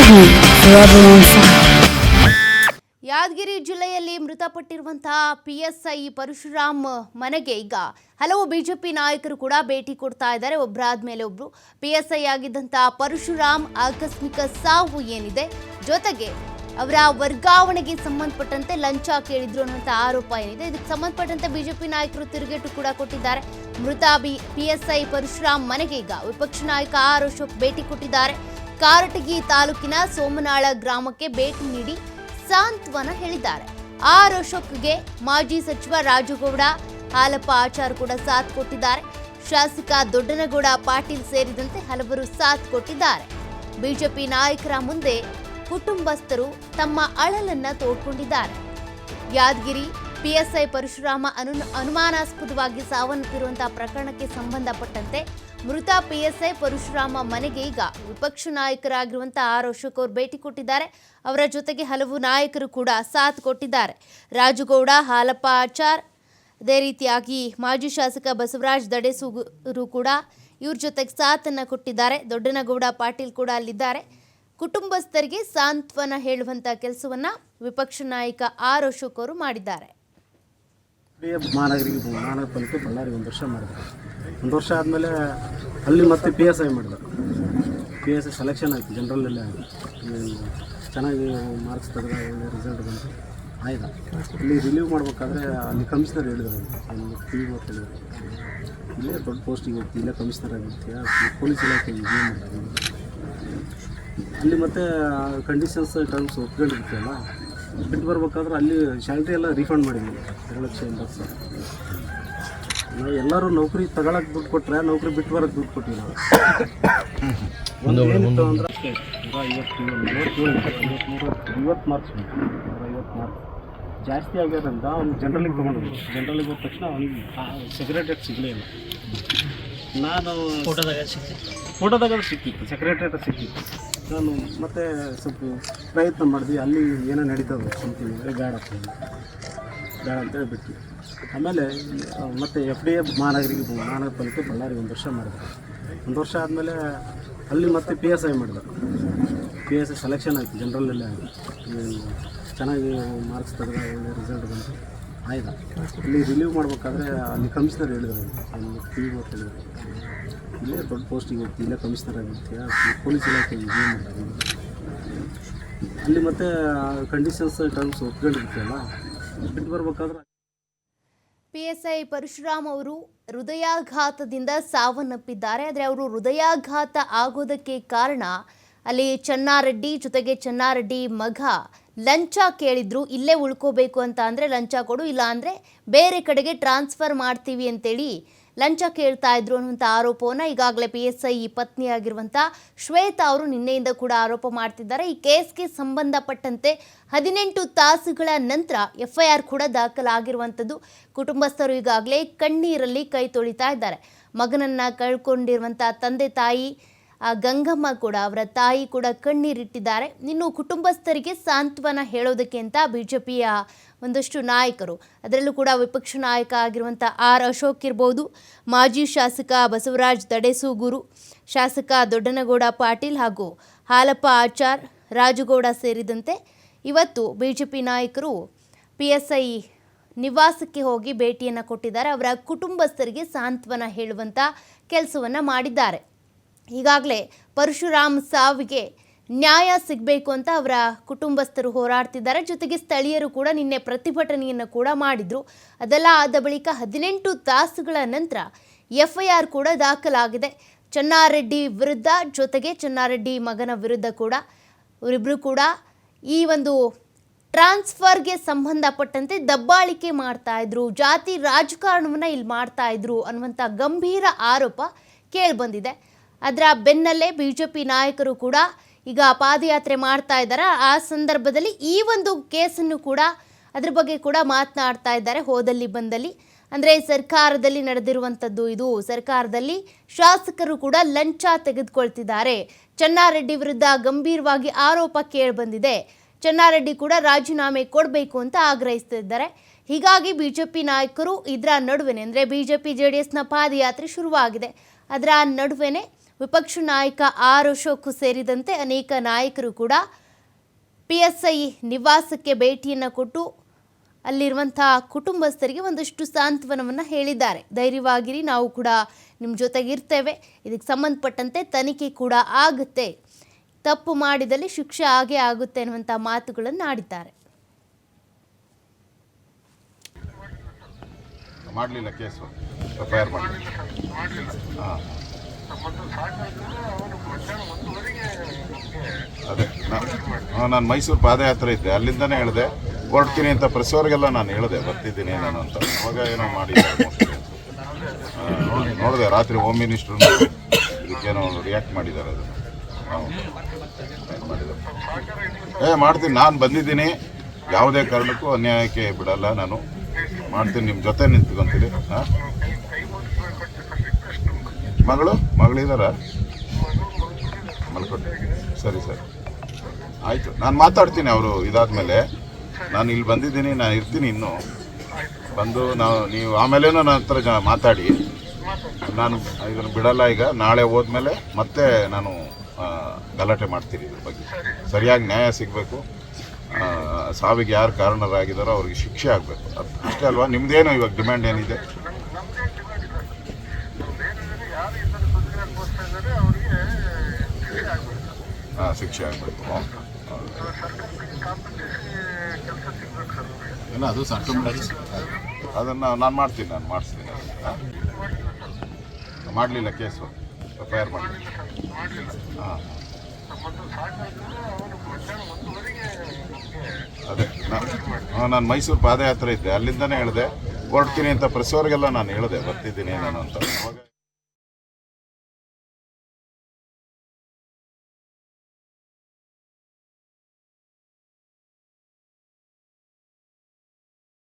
Heat forever on fire. Yadgir ಜಿಲ್ಲೆಯಲ್ಲಿ ಮೃತಪಟ್ಟಿರುವಂತಹ PSI Parashuram ಮನೆಗೆ ಈಗ ಹಲವು ಬಿಜೆಪಿ ನಾಯಕರು ಕೂಡ ಭೇಟಿ ಕೊಡ್ತಾ ಇದ್ದಾರೆ. ಒಬ್ಬರಾದ ಮೇಲೆ ಒಬ್ರು. ಪಿಎಸ್ಐ ಆಗಿದ್ದಂತಹ ಪರಶುರಾಮ್ ಆಕಸ್ಮಿಕ ಸಾವು ಏನಿದೆ, ಜೊತೆಗೆ ಅವರ ವರ್ಗಾವಣೆಗೆ ಸಂಬಂಧಪಟ್ಟಂತೆ ಲಂಚ ಕೇಳಿದ್ರು ಅನ್ನುವಂಥ ಆರೋಪ ಏನಿದೆ, ಇದಕ್ಕೆ ಸಂಬಂಧಪಟ್ಟಂತೆ ಬಿಜೆಪಿ ನಾಯಕರು ತಿರುಗೇಟು ಕೂಡ ಕೊಟ್ಟಿದ್ದಾರೆ. ಮೃತ ಪಿಎಸ್ಐ ಪರಶುರಾಮ್ ಮನೆಗೆ ಈಗ ವಿಪಕ್ಷ ನಾಯಕ ಆರ್ ಅಶೋಕ್ ಭೇಟಿ ಕೊಟ್ಟಿದ್ದಾರೆ. ಕಾರಟಗಿ ತಾಲೂಕಿನ ಸೋಮನಾಳ ಗ್ರಾಮಕ್ಕೆ ಭೇಟಿ ನೀಡಿ ಸಾಂತ್ವನ ಹೇಳಿದ್ದಾರೆ. ಆರ್ ಅಶೋಕ್ಗೆ ಮಾಜಿ ಸಚಿವ ರಾಜುಗೌಡ ಹಾಲಪ್ಪ ಆಚಾರ್ ಕೂಡ ಸಾಥ್ ಕೊಟ್ಟಿದ್ದಾರೆ. ಶಾಸಕ ದೊಡ್ಡನಗೌಡ ಪಾಟೀಲ್ ಸೇರಿದಂತೆ ಹಲವರು ಸಾಥ್ ಕೊಟ್ಟಿದ್ದಾರೆ. ಬಿಜೆಪಿ ನಾಯಕರ ಮುಂದೆ ಕುಟುಂಬಸ್ಥರು ತಮ್ಮ ಅಳಲನ್ನ ತೋಡ್ಕೊಂಡಿದ್ದಾರೆ. ಯಾದಗಿರಿ ಪಿಎಸ್ಐ ಪರಶುರಾಮ ಅನುಮಾನಾಸ್ಪದವಾಗಿ ಸಾವನ್ನಪ್ಪಿರುವಂತಹ ಪ್ರಕರಣಕ್ಕೆ ಸಂಬಂಧಪಟ್ಟಂತೆ ಮೃತ ಪಿಎಸ್ಐ ಪರಶುರಾಮ ಮನೆಗೆ ಈಗ ವಿಪಕ್ಷ ನಾಯಕರಾಗಿರುವಂತಹ ಆರ್ ಅಶೋಕ್ ಅವರು ಭೇಟಿ ಕೊಟ್ಟಿದ್ದಾರೆ. ಅವರ ಜೊತೆಗೆ ಹಲವು ನಾಯಕರು ಕೂಡ ಸಾಥ್ ಕೊಟ್ಟಿದ್ದಾರೆ. ರಾಜುಗೌಡ ಹಾಲಪ್ಪ ಆಚಾರ್, ಅದೇ ರೀತಿಯಾಗಿ ಮಾಜಿ ಶಾಸಕ ಬಸವರಾಜ್ ದಡೇಸೂರು ಕೂಡ ಇವ್ರ ಜೊತೆಗೆ ಸಾಥನ್ನು ಕೊಟ್ಟಿದ್ದಾರೆ. ದೊಡ್ಡನಗೌಡ ಪಾಟೀಲ್ ಕೂಡ ಅಲ್ಲಿದ್ದಾರೆ. ಕುಟುಂಬಸ್ಥರಿಗೆ ಸಾಂತ್ವನ ಹೇಳುವಂಥ ಕೆಲಸವನ್ನ ವಿಪಕ್ಷ ನಾಯಕ ಆರ್ ಅಶೋಕ್ ಅವರು ಮಾಡಿದ್ದಾರೆ. ಮಹಾನಗರ ಪಾಲಿಕೆ ಬಳ್ಳಾರಿ 1 ವರ್ಷ ಮಾಡಿದ್ರು. 1 ವರ್ಷ ಆದಮೇಲೆ ಅಲ್ಲಿ ಮತ್ತೆ PSI ಮಾಡಿದ್ರು. PSI ಸೆಲೆಕ್ಷನ್ ಆಯಿತು, ಜನರಲ್ಲೇ ಆಯಿತು. ಚೆನ್ನಾಗಿ ಮಾರ್ಕ್ಸ್ ತೆಗೆದ, ಒಳ್ಳೆ ರಿಸಲ್ಟ್ ಬಂತು, ಆಯ್ತು. ಇಲ್ಲಿ ರಿಲೀವ್ ಮಾಡಬೇಕಾದ್ರೆ ಅಲ್ಲಿ ಕಮಿಷನರ್ ಹೇಳಿದ್ರು, ಅಲ್ಲಿ TV ಹೇಳಿದ್ರು, ಇಲ್ಲೇ ದೊಡ್ಡ ಪೋಸ್ಟಿಗೆ ಹೋಗ್ತೀವಿ, ಇಲ್ಲೇ ಕಮಿಷನರ್ ಆಗಿರ್ತೀಯ, ಪೊಲೀಸ್ ಇಲಾಖೆ ಇದೇ ಮಾಡ್ತಾರೆ. ಅಲ್ಲಿ ಮತ್ತೆ ಕಂಡೀಷನ್ಸ್ ಟರ್ಮ್ಸ್ ಒಪ್ಕೊಂಡಿರ್ತೀವಲ್ಲ, ಬಿಟ್ಟು ಬರ್ಬೇಕಾದ್ರೆ ಅಲ್ಲಿ ಸ್ಯಾಲ್ರಿ ಎಲ್ಲ ರೀಫಂಡ್ ಮಾಡಿದ್ವಿ 2,80,000. ನಾವು ಎಲ್ಲರೂ ನೌಕರಿ ತಗೊಳಕ್ಕೆ ದುಡ್ಡು ಕೊಟ್ಟರೆ ನೌಕರಿ ಬಿಟ್ಟು ಬರೋಕ್ಕೆ ದುಡ್ಡು ಕೊಟ್ಟಿವಿ ನಾವು. ಒಂದು ಏನಿತ್ತು ಅಂದ್ರೆ 150 ಮಾರ್ಕ್ಸ್ ಬಂತು. 150 ಮಾರ್ಕ್ಸ್ ಜಾಸ್ತಿ ಆಗ್ಯಾರಂತ ಅವ್ನು ಜನರಲಿಗೆ ತೊಗೊಂಡಿದ್ವಿ. ಜನರಲಿಗೆ ಹೋದ ತಕ್ಷಣ ಅವ್ನಿಗೆ ಸೆಕ್ರೆಟರೇಟ್ ಸಿಗಲೇ ಇಲ್ಲ. ನಾನು ಫೋಟೋದಾಗ ಸಿಕ್ಕಿತ್ತು, ಸೆಕ್ರೆಟರೇಟ್ ಸಿಕ್ಕಿತ್ತು. ನಾನು ಮತ್ತೆ ಸ್ವಲ್ಪ ಪ್ರಯತ್ನ ಮಾಡಿದ್ವಿ, ಅಲ್ಲಿ ಏನೋ ನಡೀತದೆ ಅಂತೀನಿ, ಬೇಡ ಅಂತೇಳಿ ಬಿಟ್ಟು. ಆಮೇಲೆ ಮತ್ತೆ FDA ಮಹಾನಗರ ಪಾಲಿಕೆ ಬಳ್ಳಾರಿ 1 ವರ್ಷ ಮಾಡಿದ್ರು. 1 ವರ್ಷ ಆದಮೇಲೆ ಅಲ್ಲಿ ಮತ್ತೆ PSI ಮಾಡಿದ್ರು. PSI ಸೆಲೆಕ್ಷನ್ ಆಯಿತು, ಜನರಲ್ಲೇ ಆಯಿತು. ಚೆನ್ನಾಗಿ ಮಾರ್ಕ್ಸ್ ತೆಗೆದ, ಒಳ್ಳೆ ರಿಸಲ್ಟ್ ಬಂತು, ಆಯ್ತು. ಇಲ್ಲಿ ರಿಲೀವ್ ಮಾಡಬೇಕಾದ್ರೆ ಅಲ್ಲಿ ಕಮಿಷನರ್ ಹೇಳಿದ್ರು, ಅಲ್ಲಿ TV ಹೇಳಿದ್ರು, ಇಲ್ಲೇ ದೊಡ್ಡ ಪೋಸ್ಟಿಗೆ ಹೋಗ್ತೀವಿ, ಇಲ್ಲೇ ಕಮಿಷನರ್ ಆಗಿರ್ತೀಯ, ಪೊಲೀಸ್ ಇಲಾಖೆ ಇದೇ ಮಾಡ್ತಾರೆ. ಅಲ್ಲಿ ಮತ್ತೆ ಕಂಡೀಷನ್ಸ್ ಟರ್ಮ್ಸ್ ಒಪ್ಕೊಂಡಿರ್ತೀವಲ್ಲ, ಬಿಟ್ಟು ಬರ್ಬೇಕಾದ್ರೆ. ಪಿಎಸ್ಐ ಪರಶುರಾಮ್ ಅವರು ಹೃದಯಾಘಾತದಿಂದ ಸಾವನ್ನಪ್ಪಿದ್ದಾರೆ. ಆದರೆ ಅವರು ಹೃದಯಾಘಾತ ಆಗೋದಕ್ಕೆ ಕಾರಣ ಅಲ್ಲಿ ಚೆನ್ನಾರೆಡ್ಡಿ, ಜೊತೆಗೆ ಚೆನ್ನಾರೆಡ್ಡಿ ಮಗ ಲಂಚ ಕೇಳಿದ್ರು. ಇಲ್ಲೇ ಉಳ್ಕೋಬೇಕು ಅಂತ ಅಂದರೆ ಲಂಚ ಕೊಡು, ಇಲ್ಲ ಅಂದರೆ ಬೇರೆ ಕಡೆಗೆ ಟ್ರಾನ್ಸ್ಫರ್ ಮಾಡ್ತೀವಿ ಅಂತೇಳಿ ಲಂಚ ಕೇಳ್ತಾ ಇದ್ರು ಅನ್ನುವಂಥ ಆರೋಪವನ್ನು ಈಗಾಗಲೇ PSI ಪತ್ನಿಯಾಗಿರುವಂಥ ಶ್ವೇತಾ ಅವರು ನಿನ್ನೆಯಿಂದ ಕೂಡ ಆರೋಪ ಮಾಡ್ತಿದ್ದಾರೆ. ಈ ಕೇಸ್ಗೆ ಸಂಬಂಧಪಟ್ಟಂತೆ 18 ತಾಸುಗಳ ನಂತರ FIR ಕೂಡ ದಾಖಲಾಗಿರುವಂಥದ್ದು. ಕುಟುಂಬಸ್ಥರು ಈಗಾಗಲೇ ಕಣ್ಣೀರಲ್ಲಿ ಕೈ ತೊಳಿತಾ ಇದ್ದಾರೆ. ಮಗನನ್ನು ಕಳ್ಕೊಂಡಿರುವಂಥ ತಂದೆ ತಾಯಿ ಗಂಗಮ್ಮ ಕೂಡ, ಅವರ ತಾಯಿ ಕೂಡ ಕಣ್ಣೀರಿಟ್ಟಿದ್ದಾರೆ. ಇನ್ನು ಕುಟುಂಬಸ್ಥರಿಗೆ ಸಾಂತ್ವನ ಹೇಳೋದಕ್ಕೆ ಅಂತ ಬಿಜೆಪಿಯ ಒಂದಷ್ಟು ನಾಯಕರು, ಅದರಲ್ಲೂ ಕೂಡ ವಿಪಕ್ಷ ನಾಯಕ ಆಗಿರುವಂಥ ಆರ್ ಅಶೋಕ್ ಇರ್ಬೋದು, ಮಾಜಿ ಶಾಸಕ ಬಸವರಾಜ್ ದಡೇಸೂರು, ಶಾಸಕ ದೊಡ್ಡನಗೌಡ ಪಾಟೀಲ್ ಹಾಗೂ ಹಾಲಪ್ಪ ಆಚಾರ್, ರಾಜುಗೌಡ ಸೇರಿದಂತೆ ಇವತ್ತು ಬಿಜೆಪಿ ನಾಯಕರು PSI ನಿವಾಸಕ್ಕೆ ಹೋಗಿ ಭೇಟಿಯನ್ನು ಕೊಟ್ಟಿದ್ದಾರೆ. ಅವರ ಕುಟುಂಬಸ್ಥರಿಗೆ ಸಾಂತ್ವನ ಹೇಳುವಂಥ ಕೆಲಸವನ್ನು ಮಾಡಿದ್ದಾರೆ. ಈಗಾಗಲೇ ಪರಶುರಾಮ್ ಸಾವಿಗೆ ನ್ಯಾಯ ಸಿಗಬೇಕು ಅಂತ ಅವರ ಕುಟುಂಬಸ್ಥರು ಹೋರಾಡ್ತಿದ್ದಾರೆ. ಜೊತೆಗೆ ಸ್ಥಳೀಯರು ಕೂಡ ನಿನ್ನೆ ಪ್ರತಿಭಟನೆಯನ್ನು ಕೂಡ ಮಾಡಿದರು. ಅದೆಲ್ಲ ಆದ ಬಳಿಕ 18 ತಾಸುಗಳ ನಂತರ FIR ಕೂಡ ದಾಖಲಾಗಿದೆ. ಚೆನ್ನಾರೆಡ್ಡಿ ವಿರುದ್ಧ, ಜೊತೆಗೆ ಚೆನ್ನಾರೆಡ್ಡಿ ಮಗನ ವಿರುದ್ಧ ಕೂಡ, ಇವರಿಬ್ಬರು ಕೂಡ ಈ ಒಂದು ಟ್ರಾನ್ಸ್ಫರ್ಗೆ ಸಂಬಂಧಪಟ್ಟಂತೆ ದಬ್ಬಾಳಿಕೆ ಮಾಡ್ತಾ ಇದ್ರು, ಜಾತಿ ರಾಜಕಾರಣವನ್ನು ಇಲ್ಲಿ ಮಾಡ್ತಾ ಇದ್ರು ಅನ್ನುವಂಥ ಗಂಭೀರ ಆರೋಪ ಕೇಳಿಬಂದಿದೆ. ಅದರ ಬೆನ್ನಲ್ಲೇ ಬಿಜೆಪಿ ನಾಯಕರು ಕೂಡ ಈಗ ಪಾದಯಾತ್ರೆ ಮಾಡ್ತಾ ಇದ್ದಾರೆ. ಆ ಸಂದರ್ಭದಲ್ಲಿ ಈ ಒಂದು ಕೇಸನ್ನು ಕೂಡ, ಅದ್ರ ಬಗ್ಗೆ ಕೂಡ ಮಾತನಾಡ್ತಾ ಇದ್ದಾರೆ. ಹೋದಲ್ಲಿ ಬಂದಲ್ಲಿ ಅಂದರೆ ಸರ್ಕಾರದಲ್ಲಿ ನಡೆದಿರುವಂಥದ್ದು ಇದು. ಸರ್ಕಾರದಲ್ಲಿ ಶಾಸಕರು ಕೂಡ ಲಂಚ ತೆಗೆದುಕೊಳ್ತಿದ್ದಾರೆ. ಚೆನ್ನಾರೆಡ್ಡಿ ವಿರುದ್ಧ ಗಂಭೀರವಾಗಿ ಆರೋಪ ಕೇಳಿಬಂದಿದೆ. ಚೆನ್ನಾರೆಡ್ಡಿ ಕೂಡ ರಾಜೀನಾಮೆ ಕೊಡಬೇಕು ಅಂತ ಆಗ್ರಹಿಸ್ತಿದ್ದಾರೆ. ಹೀಗಾಗಿ ಬಿಜೆಪಿ ನಾಯಕರು ಇದರ ನಡುವೆನೇ, ಅಂದರೆ ಬಿಜೆಪಿ JDSನ ಪಾದಯಾತ್ರೆ ಶುರುವಾಗಿದೆ. ಅದರ ನಡುವೆನೇ ವಿಪಕ್ಷ ನಾಯಕ ಆರ್ ಅಶೋಕ್ ಸೇರಿದಂತೆ ಅನೇಕ ನಾಯಕರು ಕೂಡ PSI ನಿವಾಸಕ್ಕೆ ಭೇಟಿಯನ್ನು ಕೊಟ್ಟು ಅಲ್ಲಿರುವಂಥ ಕುಟುಂಬಸ್ಥರಿಗೆ ಒಂದಷ್ಟು ಸಾಂತ್ವನವನ್ನು ಹೇಳಿದ್ದಾರೆ. ಧೈರ್ಯವಾಗಿರಿ, ನಾವು ಕೂಡ ನಿಮ್ಮ ಜೊತೆಗಿರ್ತೇವೆ, ಇದಕ್ಕೆ ಸಂಬಂಧಪಟ್ಟಂತೆ ತನಿಖೆ ಕೂಡ ಆಗುತ್ತೆ, ತಪ್ಪು ಮಾಡಿದಲ್ಲಿ ಶಿಕ್ಷೆ ಆಗೇ ಆಗುತ್ತೆ ಅನ್ನುವಂಥ ಮಾತುಗಳನ್ನು ಆಡಿದ್ದಾರೆ. ಮಾಡಲಿಲ್ಲ ಕೇಸು FIR ಮಾಡಲಿಲ್ಲ. ಅದೇ ನಾನು ಮೈಸೂರು ಪಾದಯಾತ್ರೆ ಇದ್ದೆ, ಅಲ್ಲಿಂದನೇ ಹೇಳಿದೆ ಹೊರಡ್ತೀನಿ ಅಂತ ಪ್ರೆಸ್ವರೆಗೆಲ್ಲ ನಾನು ಹೇಳಿದೆ ಬರ್ತಿದ್ದೀನಿ ನಾನು ಅಂತ. ಅವಾಗ ಏನೋ ಮಾಡಿದ್ದಾರೆ ನೋಡಿದೆ, ರಾತ್ರಿ ಹೋಮ್ ಮಿನಿಸ್ಟ್ರು ಇದಕ್ಕೇನೋ ರಿಯಾಕ್ಟ್ ಮಾಡಿದ್ದಾರೆ. ಅದನ್ನು ಮಾಡಿದ್ದಾರೆ. ಮಾಡ್ತೀನಿ, ನಾನು ಬಂದಿದ್ದೀನಿ, ಯಾವುದೇ ಕಾರಣಕ್ಕೂ ಅನ್ಯಾಯಕ್ಕೆ ಬಿಡಲ್ಲ, ನಾನು ಮಾಡ್ತೀನಿ, ನಿಮ್ಮ ಜೊತೆ ನಿಂತ್ಕೊಂತೀನಿ. ಮಗಳಿದಾರ ಮಲ್ಕೊಟ್ಟು? ಸರಿ ಸರಿ ಆಯಿತು, ನಾನು ಮಾತಾಡ್ತೀನಿ. ಅವರು ಇದಾದಮೇಲೆ ನಾನು ಇಲ್ಲಿ ಬಂದಿದ್ದೀನಿ, ನಾನು ಇರ್ತೀನಿ ಇನ್ನೂ ಬಂದು ನೀವು ಆಮೇಲೇನೋ ನನ್ನ ಹತ್ರ ಮಾತಾಡಿ. ನಾನು ಇದನ್ನು ಬಿಡಲ್ಲ. ಈಗ ನಾಳೆ ಹೋದ್ಮೇಲೆ ಮತ್ತೆ ನಾನು ಗಲಾಟೆ ಮಾಡ್ತೀನಿ. ಇದ್ರ ಬಗ್ಗೆ ಸರಿಯಾಗಿ ನ್ಯಾಯ ಸಿಗಬೇಕು. ಸಾವಿಗೆ ಯಾರು ಕಾರಣರಾಗಿದ್ದಾರೋ ಅವ್ರಿಗೆ ಶಿಕ್ಷೆ ಆಗಬೇಕು, ಅಷ್ಟೇ ಅಲ್ವಾ? ನಿಮ್ಮದೇನು ಇವಾಗ ಡಿಮ್ಯಾಂಡ್ ಏನಿದೆ? ಶಿಕ್ಷೆ ಆಗಬೇಕು. ಇಲ್ಲ, ಅದು ಅದನ್ನು ನಾನು ಮಾಡ್ತೀನಿ, ನಾನು ಮಾಡಿಸ್ತೀನಿ. ಮಾಡಲಿಲ್ಲ ಕೇಸು FIR ಮಾಡಲಿಲ್ಲ. ಅದೇ ನಾನು ಮೈಸೂರು ಪಾದಯಾತ್ರೆ ಇದ್ದೆ, ಅಲ್ಲಿಂದನೇ ಹೇಳಿದೆ ಹೊರಡ್ತೀನಿ ಅಂತ ಪ್ರೆಸ್ವರೆಗೆಲ್ಲ ನಾನು ಹೇಳಿದೆ ಬರ್ತಿದ್ದೀನಿ ನಾನು ಅಂತ. ಅವಾಗ